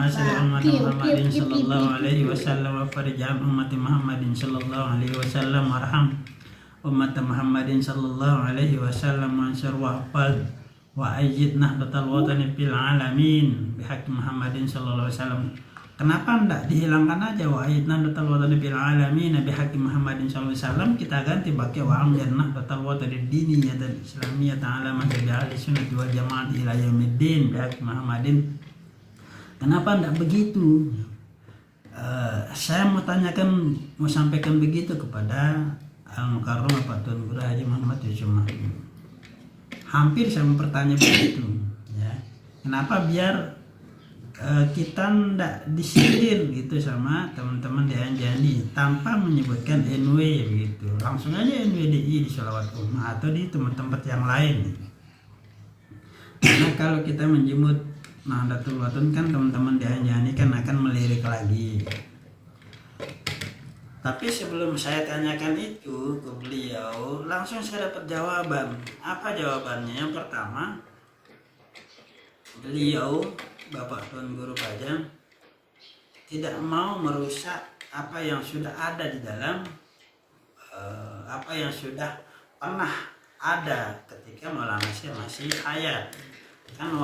asli ummati Muhammadin sallallahu alaihi wasallam wa farij an ummati Muhammadin sallallahu alaihi wasallam warham ummati Muhammadin sallallahu alaihi wasallam wansur wahfal wa ayyid nahdlatal watani fil alamin bihaqqi Muhammadin sallallahu alaihi wasallam. Kenapa enggak dihilangkan aja wa ayyid nahdlatal watani fil alamin bihaqqi Muhammadin sallallahu alaihi wasallam, kita ganti pakai wa amir nahdlatal watani diniyah dan islamiyah ta'ala mazhabi ahli sunnah wal jamaah ila yaumiddin bihaqqi Muhammadin. Kenapa enggak begitu? Saya mau sampaikan begitu kepada Al-Mukarram Pak Tuan Guru Haji Muhammad Yusuf Mahmud. Hampir saya mau bertanya begitu, ya. Kenapa biar kita ndak disindir gitu sama teman-teman di Anjani tanpa menyebutkan NW gitu, langsung aja NWDI di Sholawat Ummah atau di tempat-tempat yang lain gitu. Karena kalau kita menjemput Nahdlatul Wathan kan teman-teman di Anjani kan akan melirik lagi. Tapi sebelum saya tanyakan itu ke beliau, langsung saya dapat jawaban. Apa jawabannya? Yang pertama, beliau Bapak Tuan Guru Bajang tidak mau merusak apa yang sudah ada di dalam apa yang sudah pernah ada ketika Maulana Syekh masih hayat. Kan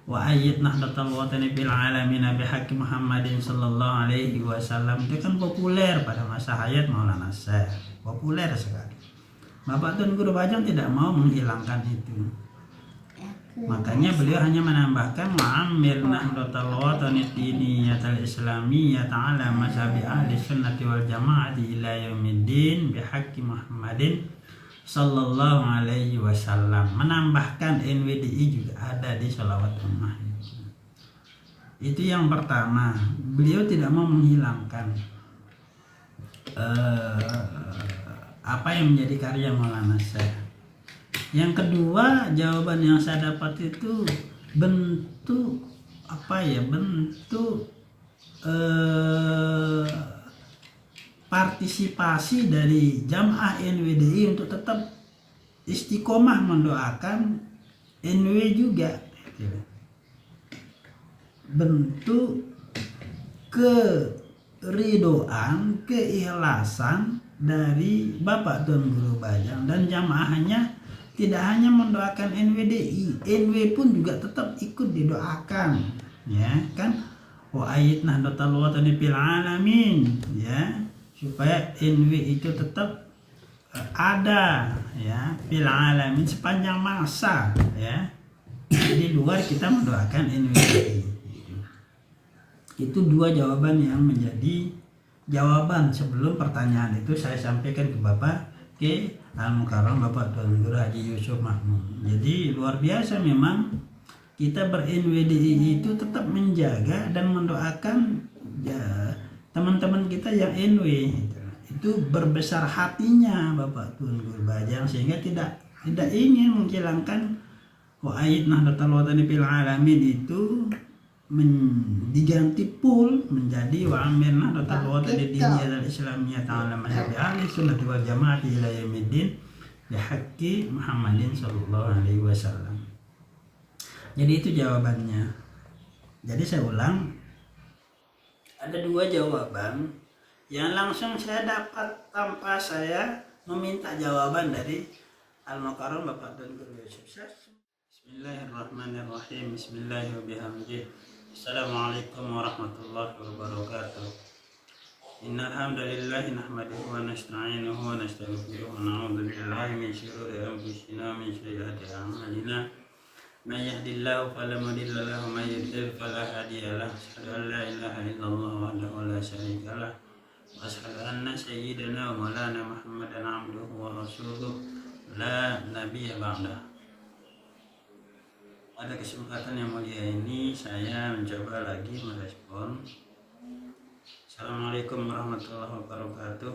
wa ayyid nahdlatal watani bil alamin bihaqqi Muhammadin sallallahu alaihi wasallam itu kan populer pada masa hayat Maulana Syekh, populer sekali. Bapak Tuan Guru Bajang tidak mau menghilangkan itu. Makanya beliau hanya menambahkan ma'amir nahdlatal watani diniyatal islamiyah ta'ala mazhabi ahli sunnati wal jamaah ila yaumiddin bihaqqi Muhammadin sallallahu alaihi wasallam. Menambahkan NWDI juga ada di Sholawat Ummah. Itu yang pertama, beliau tidak mau menghilangkan apa yang menjadi karya Maulana Syekh. Yang kedua, jawaban yang saya dapat itu bentuk partisipasi dari jamaah NWDI untuk tetap istiqomah mendoakan NW juga. Bentuk keridoan, keikhlasan dari Bapak Tuan Guru Bajang dan jamaahnya. Tidak hanya mendoakan NWDI, NW pun juga tetap ikut didoakan, ya kan? Wa ayyid nahdlatal watani fil alamin, ya, supaya NW itu tetap ada, ya, fil alamin sepanjang masa, ya. Di luar kita mendoakan NWDI. Itu dua jawaban yang menjadi jawaban sebelum pertanyaan itu saya sampaikan ke Bapak ke Al-Mukarram Bapak Tuan Guru Haji Yusuf Mahmud. Jadi luar biasa memang kita ber-NWDI itu tetap menjaga dan mendoakan ya, teman-teman kita yang NW itu berbesar hatinya Bapak Tuan Guru Bajang sehingga tidak ingin menghilangkan wa ayyid nahdlatal watani fil alamin itu diganti full menjadi wa amir nahdlatal watani diniyah dan islamiyah ta'ala mazhabi ahli sunnah wal jamaah ila yaumiddin bihaqqi Muhammadin sallallahu alaihi wasallam. Jadi itu jawabannya. Jadi saya ulang, ada dua jawaban yang langsung saya dapat tanpa saya meminta jawaban dari Al-Mukarram Bapak Tuan Guru Yusuf. Bismillahirrahmanirrahim. Bismillahirrahmanirrahim. Assalamualaikum warahmatullahi wabarakatuh. Innal hamdalillah nahmaduhu wa nasta'inuhu wa nastaghfiruh wa na'udzu billahi min shururi anfusina wa min sayyiati a'malina. May yahdihillahu fala mudilla lahu wa may yudlil fala hadiya lahu. Asyhadu an la ilaha illallah wahdahu la syarika lahu wa asyhadu anna sayyidana wa maulana Muhammadan abduhu wa rasuluh la nabiyya ba'dah. Pada kesempatan yang mulia ini saya mencoba lagi merespon. Assalamualaikum warahmatullahi wabarakatuh.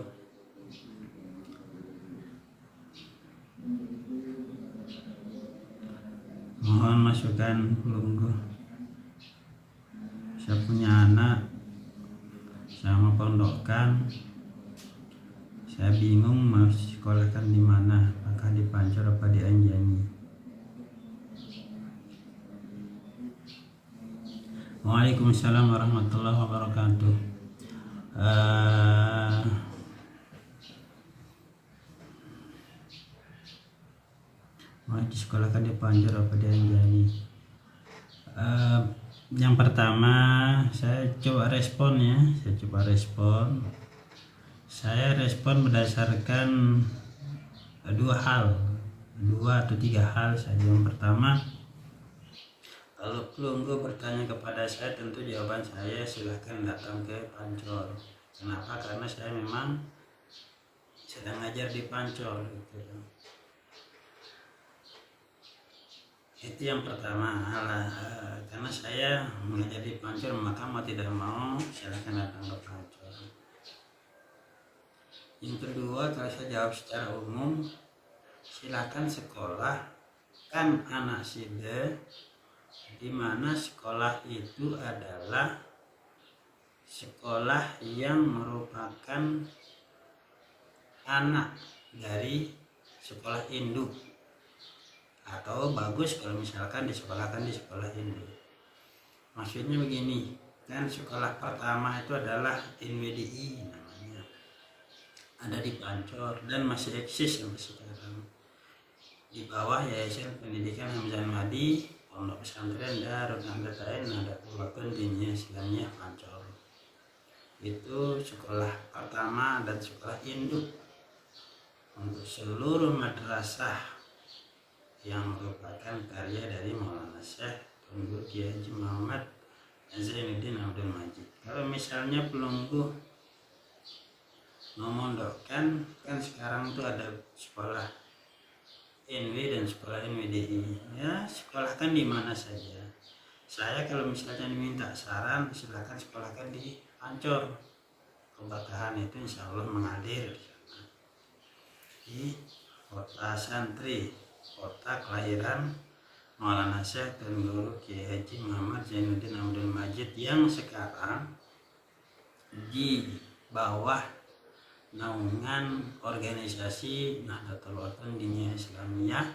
Mohon masukan Lunggu. Saya punya anak, saya mau pondokkan. Saya bingung mau sekolahkan di mana, apakah di Pancor apa di Anjani. Waalaikumsalam warahmatullahi wabarakatuh. Mau disekolahkan di Panjur apa di Anjani? Yang pertama saya coba respon ya. Saya respon berdasarkan dua atau tiga hal saja. Yang pertama, kalau Pelunggu bertanya kepada saya, tentu jawaban saya silahkan datang ke Pancor. Kenapa? Karena saya memang sedang ngajar di Pancor gitu. Itu yang pertama. Karena saya mengajar di Pancor, maka mau tidak mau silahkan datang ke Pancor. Yang kedua, kalau saya jawab secara umum, silahkan sekolah kan anak sida, di mana sekolah itu adalah sekolah yang merupakan anak dari sekolah induk, atau bagus kalau misalkan disekolahkan di sekolah induk. Maksudnya begini, kan sekolah pertama itu adalah NWDI namanya, ada di Pancor dan masih eksis sampai sekarang, di bawah Yayasan Pendidikan Hamzan Madi, Pondok Pesantren Darul Nahdlatul Nahdlatul Diniyah Islamiyah Pancor. Itu sekolah pertama dan sekolah induk untuk seluruh madrasah yang merupakan karya dari Maulana Syekh Tunggul Kiai Haji Muhammad Zainuddin Abdul Majid. Kalau misalnya Pelunggu memondokkan, kan sekarang itu ada sekolah NW dan sekolah NWDI, ya sekolahkan di mana saja. Saya kalau misalnya diminta saran, silakan sekolahkan di Pancor. Keberkahan itu insya Allah mengalir di sana, di kota santri, kota kelahiran Maulana Syekh dan Guru Kiai Haji Muhammad Zainuddin Abdul Majid, yang sekarang di bawah naungan organisasi Nahdlatul Diniyah Islamiyah,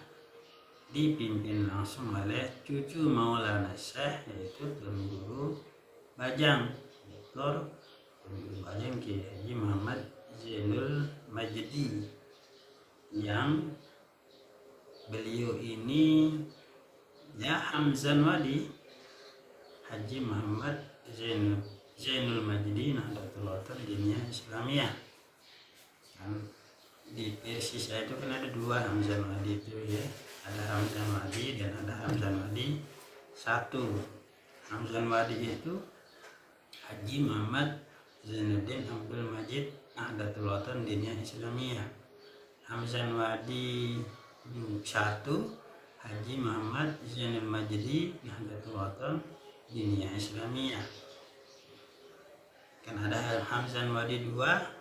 dipimpin langsung oleh cucu Maulana Syekh, yaitu Tuan Guru Bajang, Dr. Tuan Guru Bajang Kiai Haji Muhammad Zainul Majdi, yang beliau ini ya Hamzan Wadi Haji Muhammad Zainul Majdi Nahdlatul Diniyah Islamiyah. Di versi saya itu kan ada dua Hamzan Wadi itu ya, ada Hamzan Wadi dan ada Hamzan Wadi 1. Hamzan Wadi itu Haji Muhammad Zainuddin Abdul Majid Nahdlatul Diniyah Islamiyah. Hamzan Wadi 1 Haji Muhammad Zainul Majdi Nahdlatul Diniyah Islamiyah. Kan ada Hamzan Wadi 2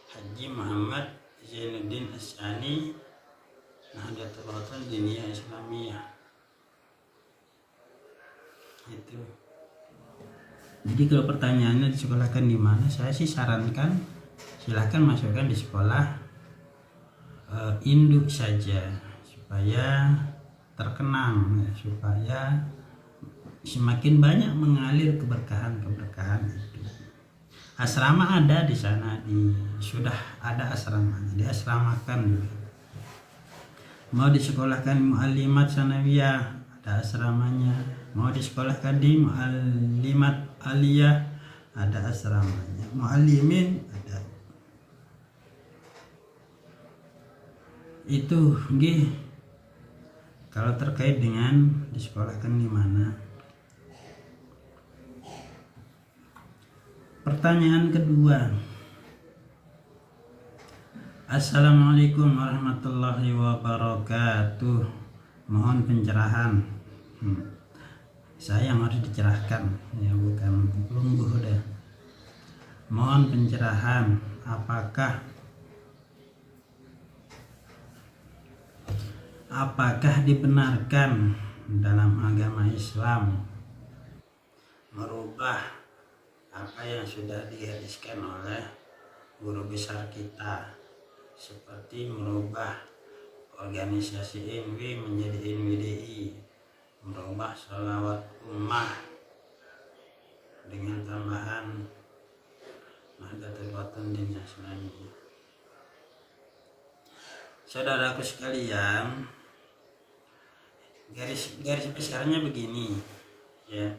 Haji Muhammad Zainuddin As-Sani Nahdlatul Diniyah Islamiyah. Itu. Jadi kalau pertanyaannya disekolahkan di mana, saya sih sarankan silahkan masukkan di sekolah induk saja, supaya terkenang, supaya semakin banyak mengalir keberkahan itu. Asrama ada di sana, sudah ada asramanya, diasramakan juga. Mau disekolahkan muallimat sanawiyah, ada asramanya. Mau disekolahkan di muallimat aliyah, ada asramanya. Muallimin ada. Itu nggih. Kalau terkait dengan disekolahkan di mana. Pertanyaan kedua. Assalamualaikum warahmatullahi wabarakatuh. Mohon pencerahan. Saya yang harus dicerahkan, ya bukan Pelunggu deh. Mohon pencerahan, apakah dibenarkan dalam agama Islam merubah apa yang sudah digariskan oleh guru besar kita, seperti merubah organisasi NW menjadi NWDI, merubah sholawat ummah dengan tambahan Nahdlatul Wathan dan Nasrani. Saudaraku sekalian, garis besarnya begini ya.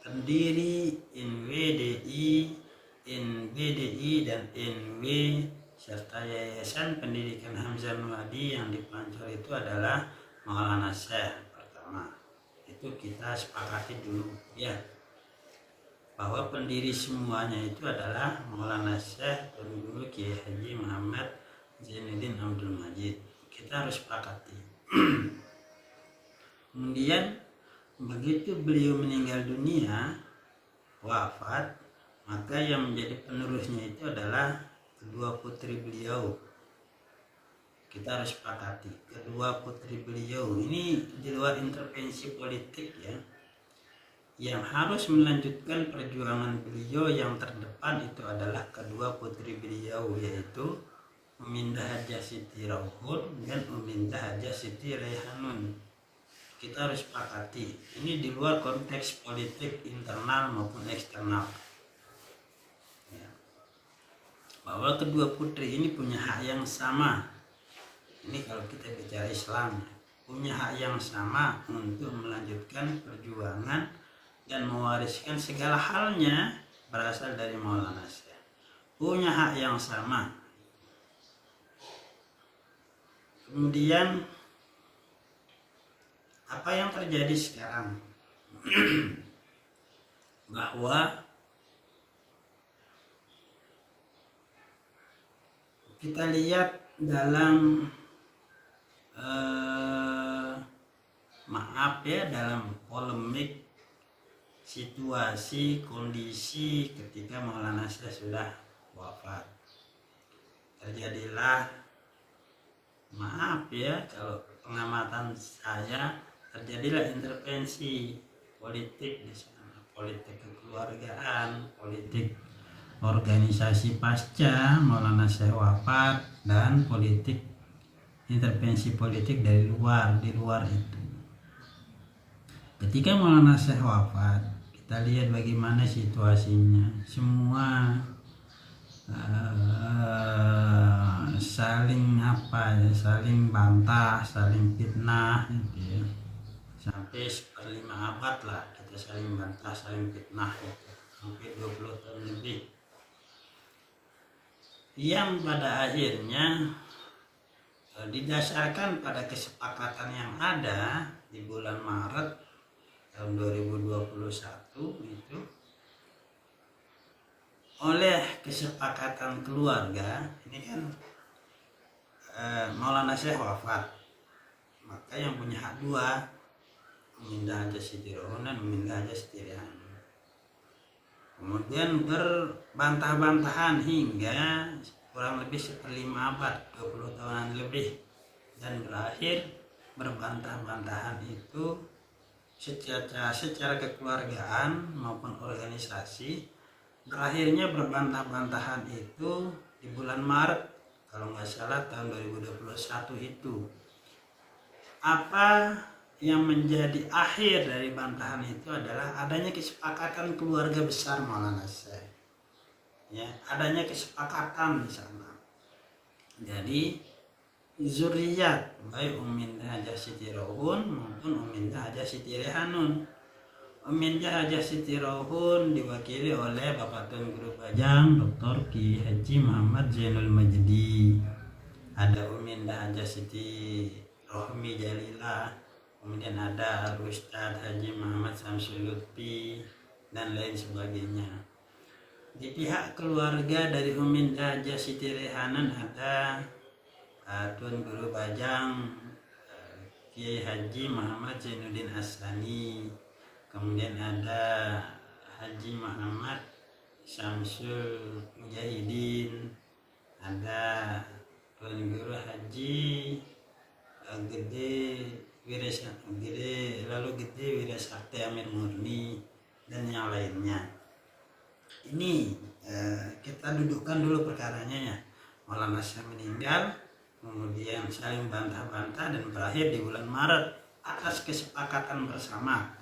Pendiri NWDI, NBDI dan NW serta Yayasan Pendidikan Hamzah Nuadi yang dipancar itu adalah Maulana Syekh. Pertama itu kita sepakati dulu ya, bahwa pendiri semuanya itu adalah Maulana Syekh Tuan Guru Kiai Haji Muhammad Zainuddin Abdul Majid. Kita harus sepakati. Kemudian begitu beliau meninggal dunia, wafat, maka yang menjadi penerusnya itu adalah kedua putri beliau. Kita harus sepakati, kedua putri beliau ini di luar intervensi politik ya. Yang harus melanjutkan perjuangan beliau yang terdepan itu adalah kedua putri beliau, yaitu Umindah Hajah Siti Rauhun dan Umindah Hajah Siti Raihanun. Kita harus sepakati, ini di luar konteks politik internal maupun eksternal ya, bahwa kedua putri ini punya hak yang sama. Ini kalau kita bicara Islam, punya hak yang sama untuk melanjutkan perjuangan dan mewariskan segala halnya berasal dari Maulana Syekh. Punya hak yang sama. Kemudian apa yang terjadi sekarang? Bahwa kita lihat dalam dalam polemik situasi kondisi ketika Maulana Syekh sudah wafat, terjadilah, kalau pengamatan saya, terjadilah intervensi politik di sana, politik kekeluargaan, politik organisasi pasca Maulana Syekh wafat, dan politik intervensi politik dari luar. Di luar itu, ketika Maulana Syekh wafat, kita lihat bagaimana situasinya. Semua saling bantah, saling fitnah gitu ya. Sampai 1/5 abad lah kita saling bantah, saling fitnah gitu. Sampai 20 tahun lebih. Yang pada akhirnya didasarkan pada kesepakatan yang ada di bulan Maret tahun 2021 itu, oleh kesepakatan keluarga. Ini kan Maulana Syekh wafat, maka yang punya hak dua, Umindah Hajah Siti Rauhun dan Umindah Hajah Siti Raihanun. Kemudian berbantah-bantahan hingga kurang lebih 1/5 abad, 20 tahunan lebih, dan berakhir berbantah-bantahan itu secara kekeluargaan maupun organisasi. Berakhirnya berbantah-bantahan itu di bulan Maret kalau nggak salah tahun 2021 itu. Apa yang menjadi akhir dari bantahan itu adalah adanya kesepakatan keluarga besar Maulana Syekh ya, adanya kesepakatan di sana. Jadi zuriat baik Umindah Hajah Siti Rauhun maupun Umindah Hajah Siti Raihanun. Umindah Hajah Siti Rauhun diwakili oleh Bapak Tuan Guru Bajang Dr. Kiai Haji Muhammad Zainul Majdi. Ada Umindah Hajah Siti Rohmi Jalilah, kemudian ada Al-Ustadz Haji Muhammad Samsul Lutfi dan lain sebagainya. Di pihak keluarga dari Umindah Hajah Siti Raihanun ada Tuan Guru Bajang Kiai Haji Muhammad Zainuddin Asani, kemudian ada Haji Muhammad Syamsul Mujahidin, ada Tuan Guru Haji Gede Wirasakti Amir Murni dan yang lainnya. Ini kita dudukkan dulu perkaranya ya. Maulana Syekh meninggal, kemudian saling bantah-bantah dan berakhir di bulan Maret atas kesepakatan bersama.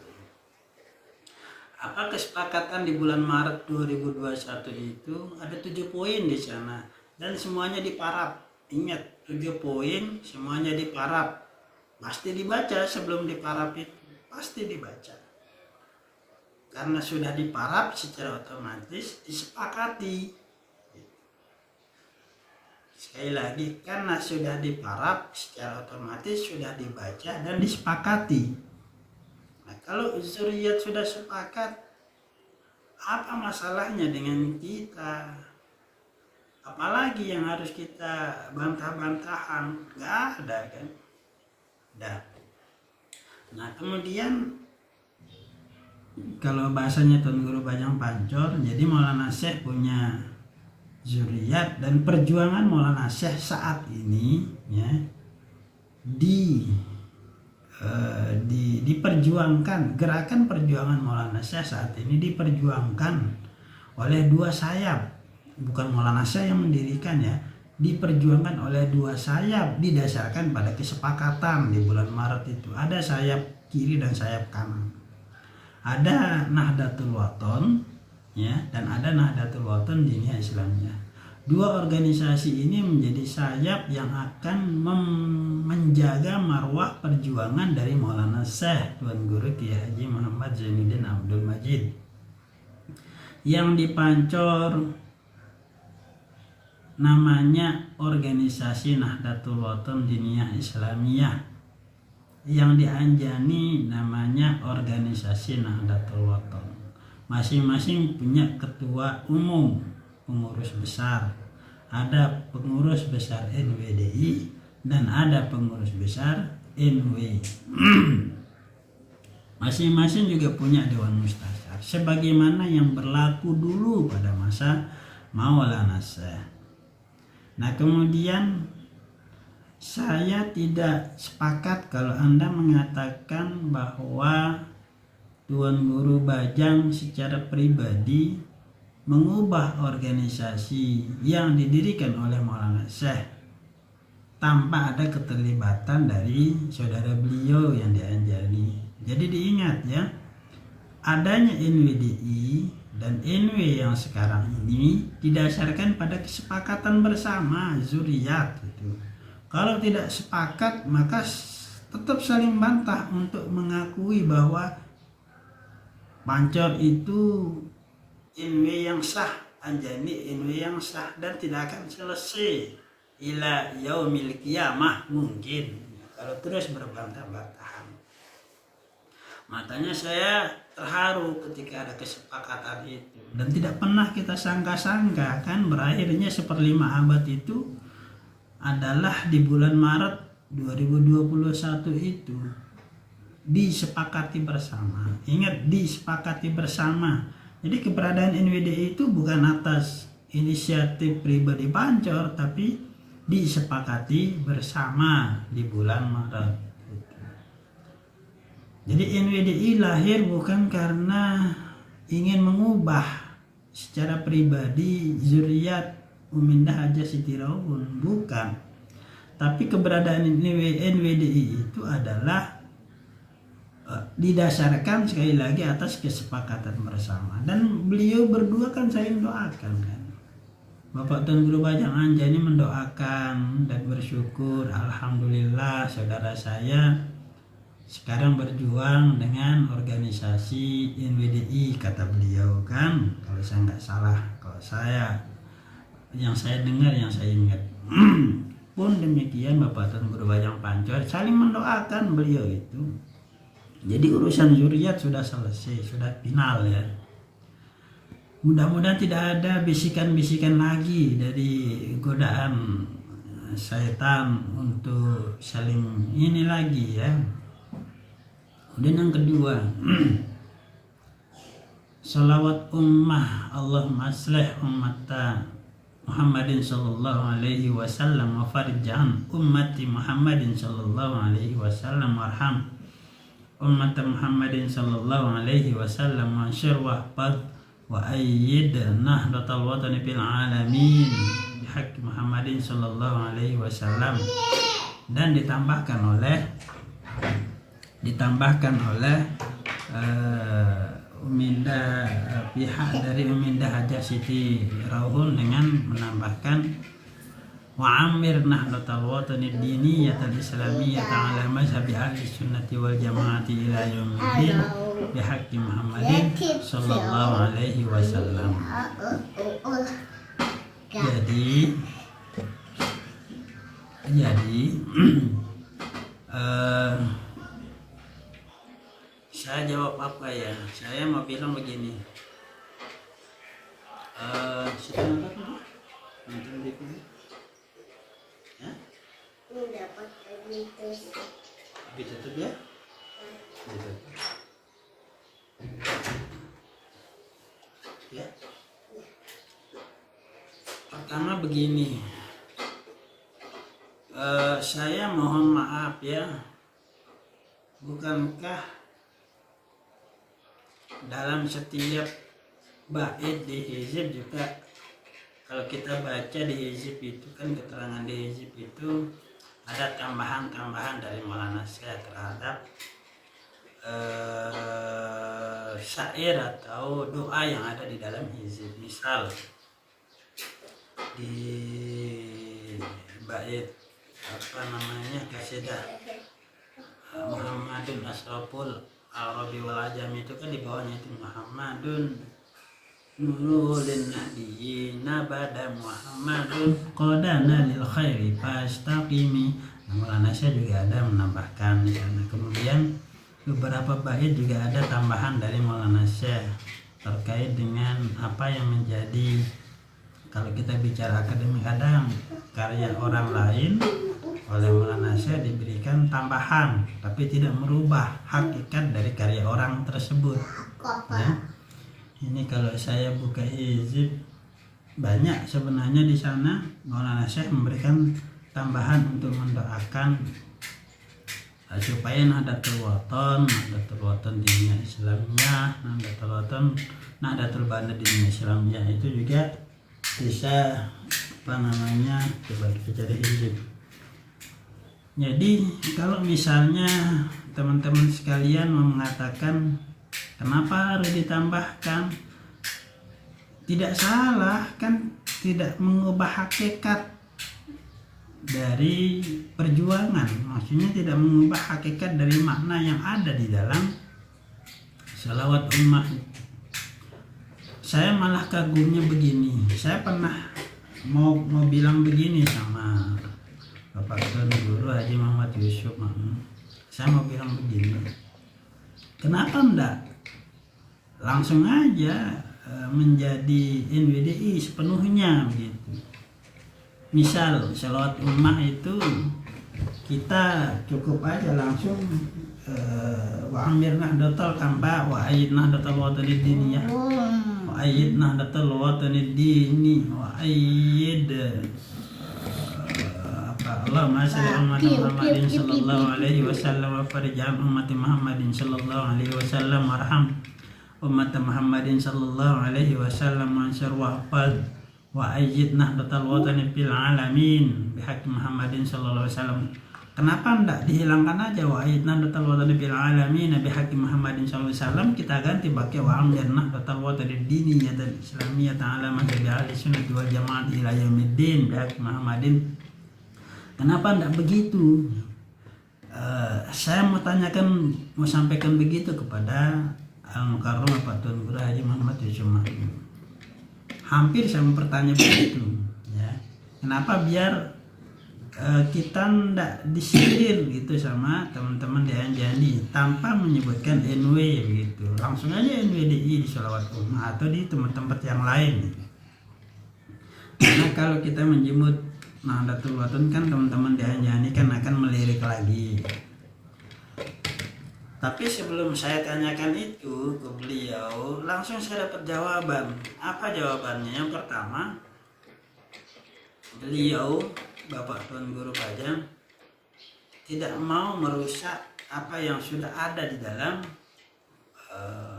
Apa kesepakatan di bulan Maret 2021 itu ada 7 poin di sana dan semuanya diparaf. Ingat, 7 poin semuanya diparaf. Pasti dibaca sebelum diparaf itu, pasti dibaca. Karena sudah diparaf secara otomatis disepakati. Sekali lagi, karena sudah diparaf secara otomatis sudah dibaca dan disepakati. Nah, kalau zuriat sudah sepakat, apa masalahnya dengan kita? Apalagi yang harus kita bantah-bantahan? Gak ada kan? Dah. Nah, kemudian kalau bahasanya Tuan Guru Bajang Pancor, jadi Maulana Syekh punya zuriat dan perjuangan Maulana Syekh saat ini ya diperjuangkan, gerakan perjuangan Maulana Syekh saat ini diperjuangkan oleh dua sayap, bukan Maulana Syekh yang mendirikan ya, diperjuangkan oleh dua sayap didasarkan pada kesepakatan di bulan Maret itu. Ada sayap kiri dan sayap kanan, ada Nahdlatul Wathon ya, dan ada Nahdlatul Wathon Diniyah Islamiyah. Dua organisasi ini menjadi sayap yang akan menjaga marwah perjuangan dari Maulana Syekh Tuan Guru Kiai Haji Muhammad Zainuddin Abdul Majid yang dipancor namanya organisasi Nahdlatul Wathon Diniyah Islamiyah, yang dianjani namanya organisasi Nahdlatul Wathon. Masing-masing punya ketua umum, pengurus besar. Ada pengurus besar NWDI dan ada pengurus besar NW. Masing-masing juga punya dewan mustasyar sebagaimana yang berlaku dulu pada masa Maulana Syekh. Nah, kemudian saya tidak sepakat kalau Anda mengatakan bahwa Tuan Guru Bajang secara pribadi mengubah organisasi yang didirikan oleh Maulana Syekh tanpa ada keterlibatan dari saudara beliau yang dianjani. Jadi diingat ya, adanya NWDI dan NW yang sekarang ini didasarkan pada kesepakatan bersama zuriat itu. Kalau tidak sepakat maka tetap saling bantah untuk mengakui bahwa Pancor itu NW yang sah, anjani NW yang sah, dan tidak akan selesai ila yaumil qiyamah mungkin kalau terus berbantah-bantahan. Makanya saya terharu ketika ada kesepakatan itu, dan tidak pernah kita sangka-sangka kan berakhirnya 1/5 abad itu adalah di bulan Maret 2021 itu disepakati bersama. Ingat, disepakati bersama. Jadi keberadaan NWDI itu bukan atas inisiatif pribadi Pancor, tapi disepakati bersama di bulan Maret. Jadi NWDI lahir bukan karena ingin mengubah secara pribadi zuriat Umindah Haja Siti Rawun, bukan. Tapi keberadaan NWDI itu adalah didasarkan sekali lagi atas kesepakatan bersama, dan beliau berdua kan saling doakan kan. Bapak Tuan Guru Bajang Anjani mendoakan dan bersyukur, alhamdulillah saudara saya sekarang berjuang dengan organisasi NWDI, kata beliau kan, kalau saya nggak salah, kalau saya yang saya dengar, yang saya ingat. Pun demikian Bapak Tuan Guru Bajang Pancor saling mendoakan beliau itu. Jadi urusan zuriat sudah selesai, sudah final ya. Mudah-mudahan tidak ada bisikan-bisikan lagi dari godaan syaitan untuk saling ini lagi ya. Kemudian yang kedua, salawat ummah Allahumma aslih ummata Muhammadin sallallahu alaihi wasallam wa farjan ummati Muhammadin sallallahu alaihi wasallam warham ummat Muhammadin sallallahu alaihi wasallam wa ansyur wahfad wa ayyid nahdlatal watani fil alamin bihaqi Muhammadin sallallahu alaihi wasallam. Dan ditambahkan oleh Uminda pihak dari Uminda Hajar Siti Rauhun dengan menambahkan wa amir nahdlatal watani diniyatal islamiyata ala mazhabi ahli sunnati wal jamaati ila yaumiddin bihaqqi Muhammadin sallallahu alaihi wasallam. Jadi saya jawab apa ya? Saya mau bilang begini. Sudah nonton video? Ya? Dapat gitu. Bisa tuh ya? Bisa. Ya. Pertama begini. Saya mohon maaf ya. Bukankah dalam setiap bait di hizib juga, kalau kita baca di hizib itu kan keterangan di hizib itu ada tambahan-tambahan dari Maulana Syekh terhadap syair atau doa yang ada di dalam hizib. Misal di bait kasidah Muhammadun asraful Arabi wal Ajami, itu kan di bawahnya itu Muhammadun nurul nabiyyin bada Muhammadun qadana lil khairi fastaqimi. Maulana Syekh juga ada menambahkan di sana. Kemudian beberapa bait juga ada tambahan dari Maulana Syekh terkait dengan apa yang menjadi, kalau kita bicara akademik, kadang karya orang lain oleh Maulana Syekh diberikan tambahan tapi tidak merubah hakikat dari karya orang tersebut ya. Ini kalau saya buka hizib banyak sebenarnya di sana Maulana Syekh memberikan tambahan untuk mendoakan supaya Nahdlatul Wathon di dunia Islamnya, Nahdlatul Banat di dunia Islamnya itu juga bisa coba kita cari hizib. Jadi kalau misalnya teman-teman sekalian mau mengatakan kenapa harus ditambahkan, tidak salah kan, tidak mengubah hakikat dari perjuangan, maksudnya tidak mengubah hakikat dari makna yang ada di dalam salawat ummah. Saya malah kagumnya begini, saya pernah mau bilang begini sama Bapak Guru Haji Muhammad Yusuf. Saya mau bilang begini, kenapa enggak langsung aja menjadi NWDI sepenuhnya begitu. Misal salawat ummah itu kita cukup aja langsung wa amir nahdlatal kamba wa ayyid nahdlatal watani diniyah wa ayyid nahdlatal watani dini wa ayyid Allahumma shalli ala Muhammadin sallallahu alaihi wasallam wa farij an ummati Muhammadin sallallahu alaihi wasallam warham ummat Muhammadin sallallahu alaihi wasallam wa ansur wa hafal wa ayyid nahdlatal watani fil alamin bihaqqi Muhammadin sallallahu alaihi wasallam. Kenapa enggak dihilangkan aja wa ayyid nahdlatal watani fil alamin bihaqqi Muhammadin sallallahu alaihi wasallam, kita ganti pakai wa amir nahdlatal watani diniyatan islamiyatan ala mazhabi ahli sunnati wal jamaah ila yaumiddin bihaqqi Muhammadin. Kenapa enggak begitu? Saya mau sampaikan begitu kepada Al-Mukarram Pak Tuan Guru Haji Muhammad Yusuf. Hampir saya bertanya begitu ya. Kenapa biar kita enggak disindir gitu sama teman-teman di Anjani tanpa menyebutkan NW gitu. Langsung aja NWDI di Sholawat Ummah atau di tempat-tempat yang lain gitu. Karena kalau kita menyebut Nahdlatul Wathon kan teman-teman di Anjani kan akan melirik lagi. Tapi sebelum saya tanyakan itu ke beliau, langsung saya dapat jawaban. Apa jawabannya? Yang pertama, beliau Bapak Tuan Guru Bajang tidak mau merusak apa yang sudah ada di dalam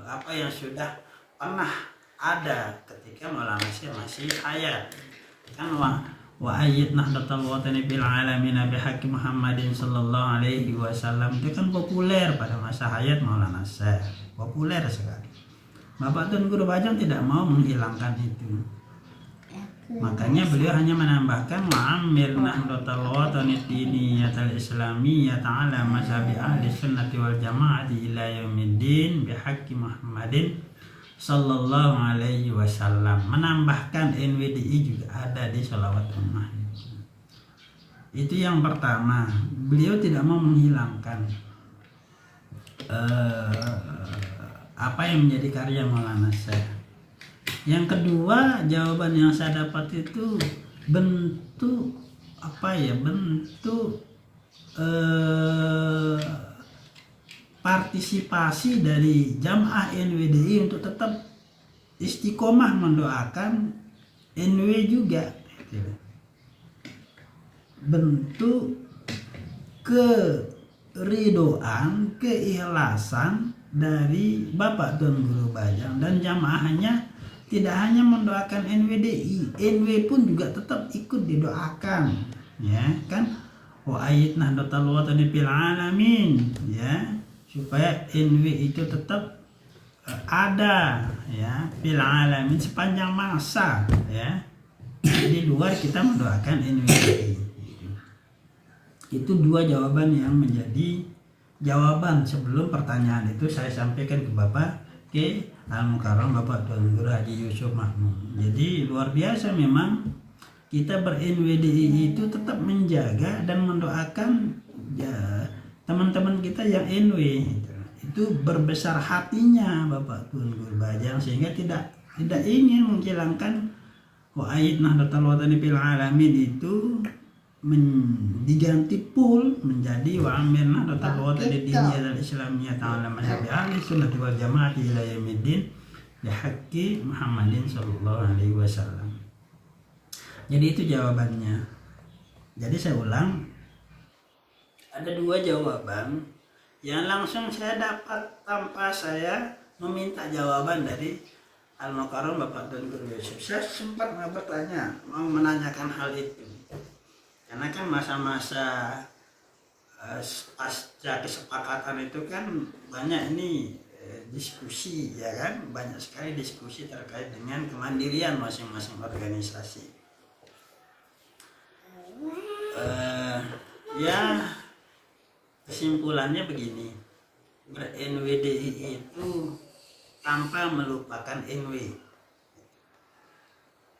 apa yang sudah pernah ada ketika Maulana Syekh masih hayat. Kan wa ayyid nahdlatal watani bil alamin bihaqqi Muhammadin sallallahu alaihi wasallam itu kan populer pada masa hayat Maulana Syekh, populer sekali. Bapak Tun Guru Bajang tidak mau menghilangkan itu. Makanya beliau hanya menambahkan wa'amir nahdlatal watani diniyatal islamiyah ta'ala mazhabi ahli sunnati wal jama'ati ila yaumiddin bihaqqi Muhammadin sallallahu alaihi wasallam. Menambahkan NWDI juga ada di sholawat ummah. Itu yang pertama, beliau tidak mau menghilangkan apa yang menjadi karya Maulana Syekh. Yang kedua, jawaban yang saya dapat itu bentuk partisipasi dari jamaah NWDI untuk tetap istiqomah mendoakan NW juga. Bentuk keridoan, keikhlasan dari Bapak Tun Guru Bajang dan jamaahnya tidak hanya mendoakan NWDI, NW pun juga tetap ikut didoakan, ya kan? Wa ayyidna nahdlatal watani fil alamin, ya, supaya NW itu tetap ada, ya, fil alamin sepanjang masa, ya. Di luar kita mendoakan NWDI. Itu dua jawaban yang menjadi jawaban sebelum pertanyaan itu saya sampaikan ke Bapak Al-Mukarram Bapak Tuan Guru Haji Yusuf Mahmud. Jadi luar biasa memang kita ber-NWDI itu tetap menjaga dan mendoakan ya, teman-teman kita yang NW itu berbesar hatinya Bapak Tuan Guru Bajang sehingga tidak ingin menghilangkan wa'aid nahdlatal watani fil alamin itu diganti full menjadi wa'amir nahdlatal watani diniyatal islamiyah ta'ala mazhabi ahli sunnati wal jama'ati ila yaumiddin bihaqqi Muhammadin sallallahu alaihi wasallam. Jadi itu jawabannya. Jadi saya ulang, ada dua jawaban yang langsung saya dapat tanpa saya meminta jawaban dari Al-Mukarram Bapak Tuan Guru Yusuf. Saya sempat bertanya, mau menanyakan hal itu. Karena kan masa-masa pasca kesepakatan itu kan banyak ini diskusi, ya kan, banyak sekali diskusi terkait dengan kemandirian masing-masing organisasi. Ya kesimpulannya begini, ber-NWDI itu tanpa melupakan NW.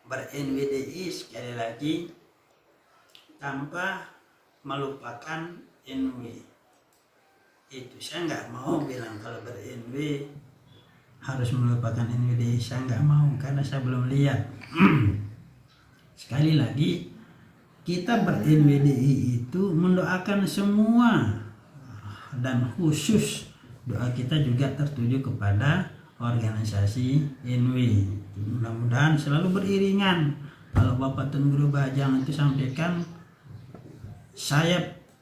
Ber-NWDI sekali lagi tanpa melupakan NW. Itu saya nggak mau bilang kalau ber-NW harus melupakan NWDI, saya nggak mau karena saya belum lihat. Sekali lagi, kita ber-NWDI itu mendoakan semua dan khusus doa kita juga tertuju kepada organisasi NW. Mudah-mudahan selalu beriringan. Kalau Bapak Tun Guru Bajang itu sampaikan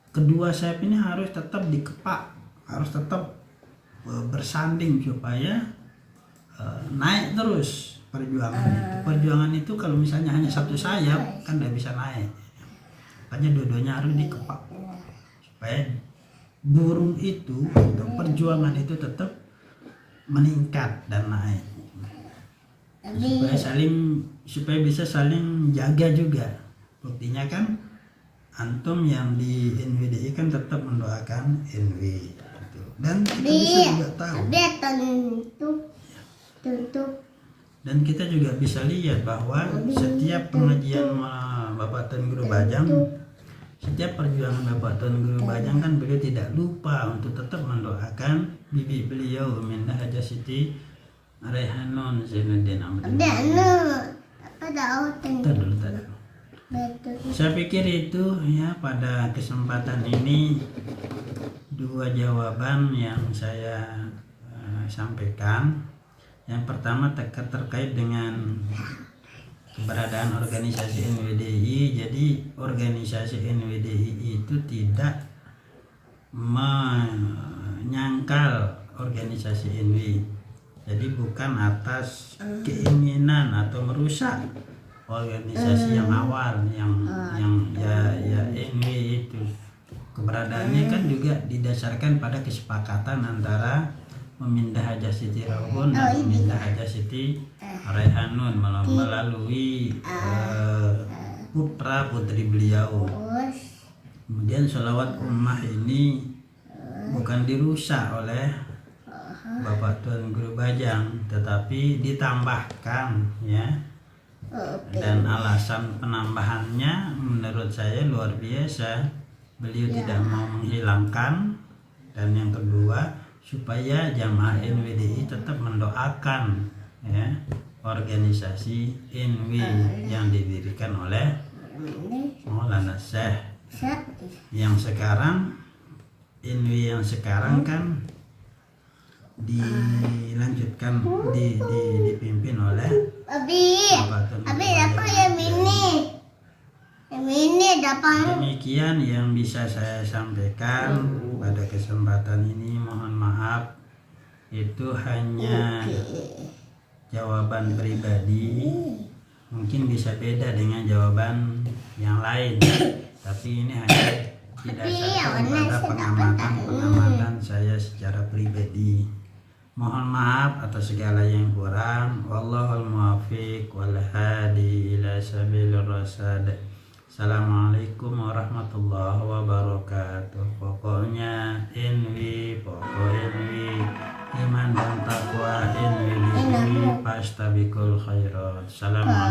kedua sayap ini harus tetap dikepak, harus tetap bersanding supaya naik terus perjuangan itu. Perjuangan itu kalau misalnya hanya satu sayap kan tidak bisa naik. Makanya dua-duanya harus dikepak supaya burung itu atau perjuangan itu tetap meningkat dan naik. Supaya bisa saling jaga juga. Buktinya kan antum yang di NWDI kan tetap mendoakan NW gitu. Dan kita bisa juga tahu. Dan kita juga bisa lihat bahwa setiap pengajian Bapak Tun Guru Bajang, setiap perjuangan Bapak Tun Guru Bajang kan beliau tidak lupa untuk tetap mendoakan bibi beliau Mindah Haja Siti Raihanun Zainuddin Amrin. Saya pikir itu ya, pada kesempatan ini dua jawaban yang saya sampaikan. Yang pertama terkait dengan keberadaan organisasi NWDI. Jadi organisasi NWDI itu tidak menyangkal organisasi NW. Jadi bukan atas keinginan atau merusak organisasi yang awal yang NW itu. Keberadaannya kan juga didasarkan pada kesepakatan antara memindah Haja Siti Rauhun dan memindah Haja Siti Raihanun melalui putra putri beliau. Kemudian sholawat ummah ini bukan dirusak oleh Bapak Tuan Guru Bajang, tetapi ditambahkan ya. Dan alasan penambahannya menurut saya luar biasa. Beliau tidak mau menghilangkan, dan yang kedua supaya jamaah NWDI tetap mendoakan ya organisasi NW yang didirikan oleh Maulana Syekh yang sekarang NW yang sekarang kan dilanjutkan dipimpin oleh Bapak Tun Guru Bajang. Yang ini dapat. Demikian yang bisa saya sampaikan pada kesempatan ini. Mohon maaf, itu hanya jawaban pribadi, mungkin bisa beda dengan jawaban yang lain, tapi ini hanya didasarkan pada pengamatan saya secara pribadi. Mohon maaf atas segala yang kurang. Wallahul muwaffiq wal hadi ila sabilir rasyad. Assalamualaikum warahmatullahi wabarakatuh. Pokoknya NW, iman dan takwa NW, pastabikul khairat. Assalamualaikum.